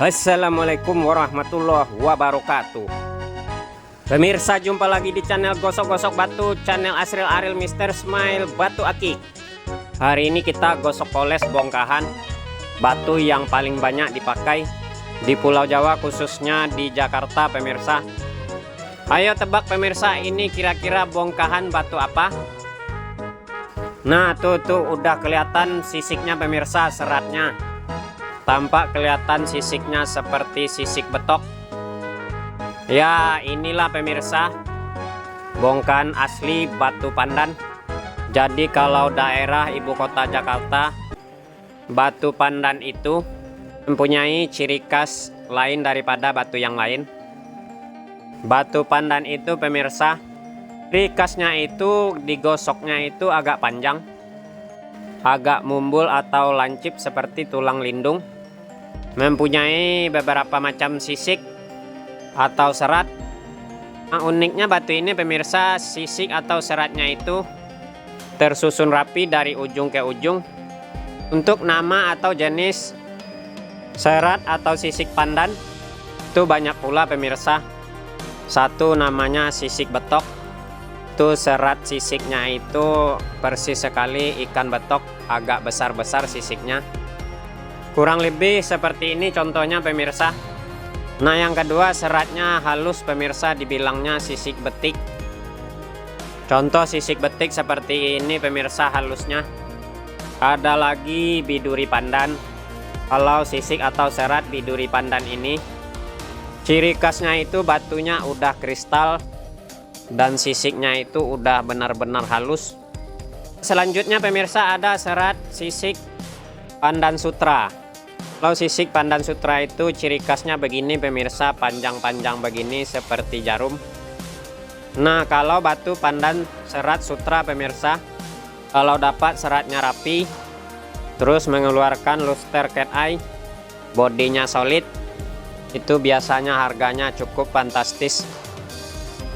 Assalamualaikum warahmatullahi wabarakatuh. Pemirsa, jumpa lagi di channel Gosok-Gosok Batu, channel Asril Aril Mr. Smile Batu Akik. Hari ini kita gosok poles bongkahan batu yang paling banyak dipakai di Pulau Jawa, khususnya di Jakarta, pemirsa. Ayo tebak pemirsa, ini kira-kira bongkahan batu apa? Nah, tuh udah kelihatan sisiknya pemirsa, seratnya. Tampak kelihatan sisiknya seperti sisik betok. Ya, inilah pemirsa bongkahan asli batu pandan. Jadi kalau daerah ibu kota Jakarta, batu pandan itu mempunyai ciri khas lain daripada batu yang lain. Batu pandan itu pemirsa, ciri khasnya itu digosoknya itu agak panjang, agak mumbul atau lancip seperti tulang lindung, mempunyai beberapa macam sisik atau serat. Nah, uniknya batu ini pemirsa, sisik atau seratnya itu tersusun rapi dari ujung ke ujung. Untuk nama atau jenis serat atau sisik pandan itu banyak pula pemirsa. Satu namanya sisik betok, itu serat sisiknya itu persis sekali ikan betok, agak besar-besar sisiknya. Kurang lebih seperti ini contohnya pemirsa. Nah, yang kedua seratnya halus pemirsa, dibilangnya sisik betik. Contoh sisik betik seperti ini pemirsa halusnya. Ada lagi biduri pandan. Kalau sisik atau serat biduri pandan ini, ciri khasnya itu batunya udah kristal dan sisiknya itu udah benar-benar halus. Selanjutnya pemirsa ada serat sisik pandan sutra. Kalau sisik pandan sutra itu ciri khasnya begini pemirsa, panjang-panjang begini seperti jarum. Nah, kalau batu pandan serat sutra pemirsa, kalau dapat seratnya rapi, terus mengeluarkan luster cat eye, bodinya solid, itu biasanya harganya cukup fantastis.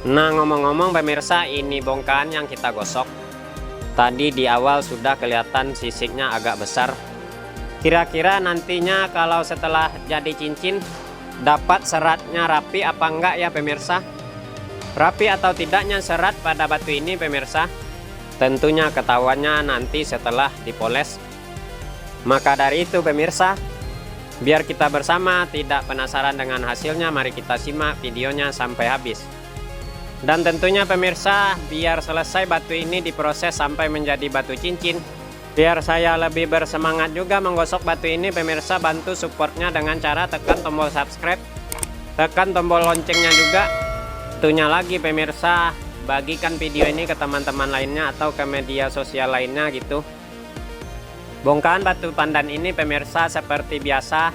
Nah, ngomong-ngomong pemirsa, ini bongkahan yang kita gosok. Tadi di awal sudah kelihatan sisiknya agak besar. Kira-kira nantinya kalau setelah jadi cincin, dapat seratnya rapi apa enggak ya pemirsa? Rapi atau tidaknya serat pada batu ini pemirsa, tentunya ketahuannya nanti setelah dipoles. Maka dari itu pemirsa, biar kita bersama tidak penasaran dengan hasilnya, mari kita simak videonya sampai habis. Dan tentunya pemirsa, biar selesai batu ini diproses sampai menjadi batu cincin, biar saya lebih bersemangat juga menggosok batu ini pemirsa, bantu supportnya dengan cara tekan tombol subscribe, tekan tombol loncengnya juga. Tentunya lagi pemirsa, bagikan video ini ke teman-teman lainnya atau ke media sosial lainnya gitu. Bongkahan batu pandan ini pemirsa seperti biasa,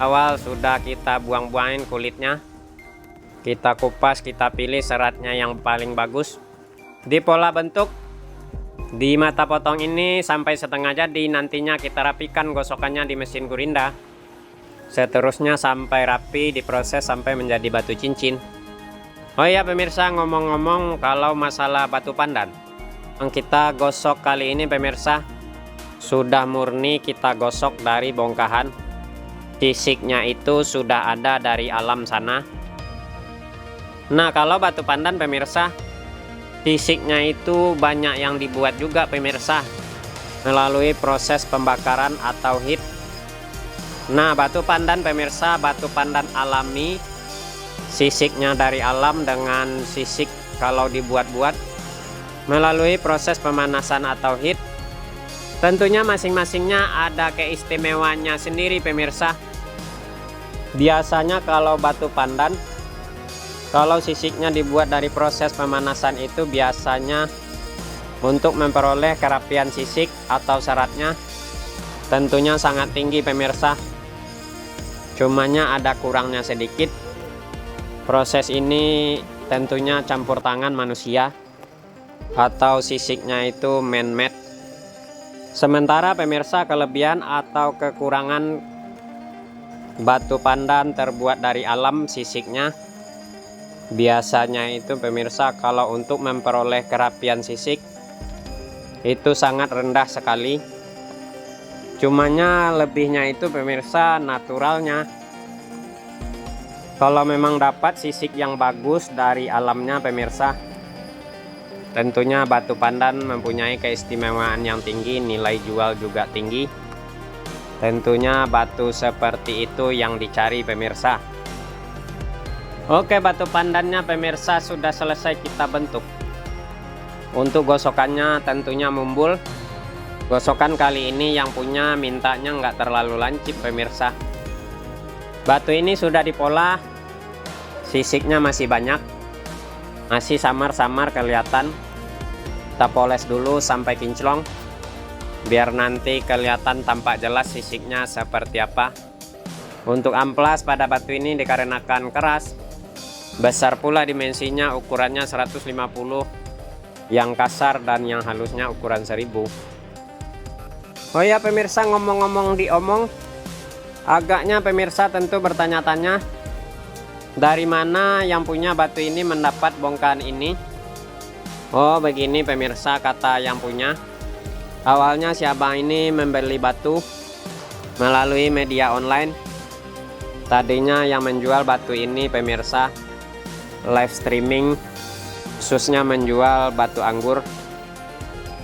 awal sudah kita buang-buangin kulitnya, kita kupas, kita pilih seratnya yang paling bagus. Di pola bentuk di mata potong ini sampai setengah jadi, nantinya kita rapikan gosokannya di mesin gurinda. Seterusnya sampai rapi diproses sampai menjadi batu cincin. Oh ya pemirsa, ngomong-ngomong kalau masalah batu pandan yang kita gosok kali ini pemirsa, sudah murni kita gosok dari bongkahan. Sisiknya itu sudah ada dari alam sana. Nah, kalau batu pandan pemirsa, sisiknya itu banyak yang dibuat juga pemirsa melalui proses pembakaran atau heat. Nah, batu pandan pemirsa, batu pandan alami, sisiknya dari alam dengan sisik kalau dibuat-buat melalui proses pemanasan atau heat. Tentunya masing-masingnya ada keistimewaannya sendiri pemirsa. Biasanya kalau batu pandan, kalau sisiknya dibuat dari proses pemanasan itu biasanya untuk memperoleh kerapian sisik atau seratnya tentunya sangat tinggi pemirsa. Cumanya ada kurangnya sedikit. Proses ini tentunya campur tangan manusia atau sisiknya itu man-made. Sementara pemirsa kelebihan atau kekurangan batu pandan terbuat dari alam sisiknya, biasanya itu pemirsa kalau untuk memperoleh kerapian sisik itu sangat rendah sekali. Cumanya lebihnya itu pemirsa naturalnya, Kalau memang dapat sisik yang bagus dari alamnya pemirsa, tentunya batu pandan mempunyai keistimewaan yang tinggi, nilai jual juga tinggi. Tentunya batu seperti itu yang dicari pemirsa. Oke, batu pandannya pemirsa sudah selesai kita bentuk. Untuk gosokannya tentunya mumbul. Gosokan kali ini yang punya mintanya nggak terlalu lancip pemirsa. Batu ini sudah dipola, sisiknya masih banyak, masih samar-samar kelihatan. Kita poles dulu sampai kinclong, biar nanti kelihatan tampak jelas sisiknya seperti apa. Untuk amplas pada batu ini dikarenakan keras, besar pula dimensinya, ukurannya 150, yang kasar dan yang halusnya ukuran 1000. Oh ya pemirsa, ngomong-ngomong diomong, agaknya pemirsa tentu bertanya-tanya, dari mana yang punya batu ini mendapat bongkahan ini? Oh begini pemirsa kata yang punya. Awalnya si abang ini membeli batu melalui media online. Tadinya yang menjual batu ini pemirsa live streaming, khususnya menjual batu anggur.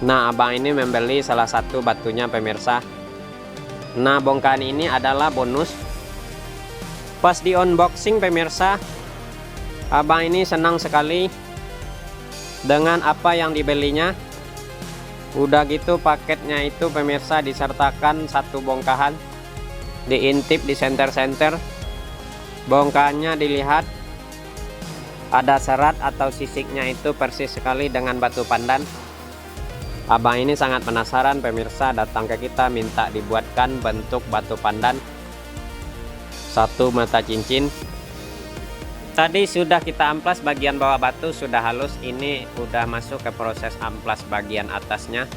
Nah abang ini membeli salah satu batunya pemirsa. Nah bongkahan ini adalah bonus. Pas di unboxing pemirsa, abang ini senang sekali dengan apa yang dibelinya. Udah gitu paketnya itu pemirsa disertakan satu bongkahan, diintip di senter-senter. Bongkahannya dilihat, ada serat atau sisiknya itu persis sekali dengan batu pandan. Abang ini sangat penasaran pemirsa, datang ke kita minta dibuatkan bentuk batu pandan satu mata cincin. Tadi sudah kita amplas bagian bawah batu, sudah halus. Ini udah masuk ke proses amplas bagian atasnya.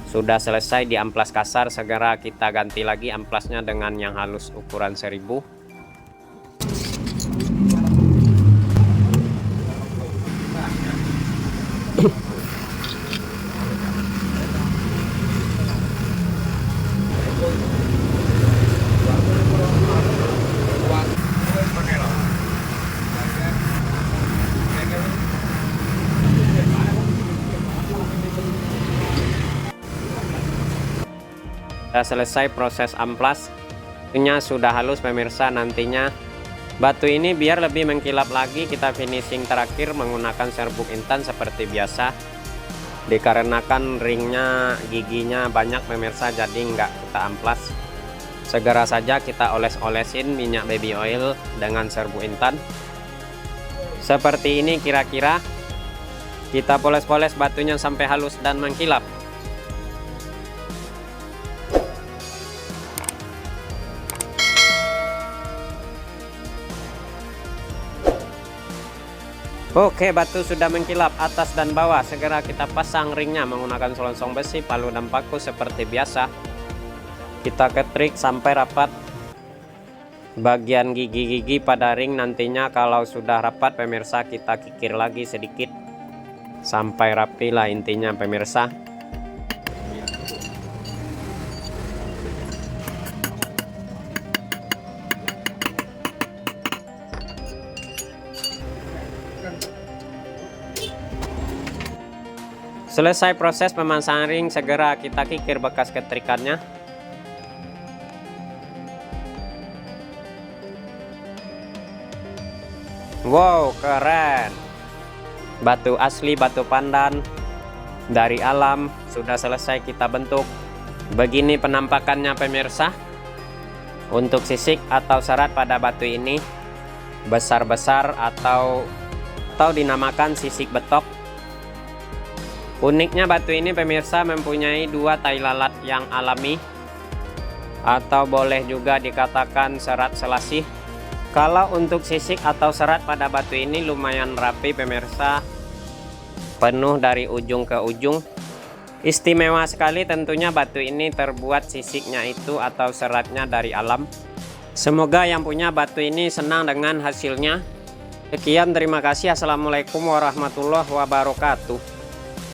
Sudah selesai di amplas kasar, segera kita ganti lagi amplasnya dengan yang halus ukuran 1000. Selesai proses amplas, batunya sudah halus pemirsa. Nantinya batu ini biar lebih mengkilap lagi, kita finishing terakhir menggunakan serbuk intan seperti biasa. Dikarenakan ringnya giginya banyak pemirsa, jadi nggak kita amplas. Segera saja kita oles-olesin minyak baby oil dengan serbuk intan seperti ini. Kira-kira kita poles-poles batunya sampai halus dan mengkilap. Oke, batu sudah mengkilap atas dan bawah. Segera kita pasang ringnya menggunakan selongsong besi, palu dan paku seperti biasa. Kita ketrik sampai rapat bagian gigi-gigi pada ring. Nantinya kalau sudah rapat pemirsa, kita kikir lagi sedikit sampai rapi lah intinya pemirsa. Selesai proses pemasangan ring, segera kita kikir bekas ketrikannya. Wow, keren. Batu asli, batu pandan dari alam sudah selesai kita bentuk. Begini penampakannya pemirsa. Untuk sisik atau serat pada batu ini besar-besar atau dinamakan sisik betok. Uniknya batu ini pemirsa mempunyai dua tai lalat yang alami, atau boleh juga dikatakan serat selasih. Kalau untuk sisik atau serat pada batu ini lumayan rapi pemirsa, penuh dari ujung ke ujung. Istimewa sekali tentunya batu ini terbuat sisiknya itu atau seratnya dari alam. Semoga yang punya batu ini senang dengan hasilnya. Sekian, terima kasih. Assalamualaikum warahmatullahi wabarakatuh.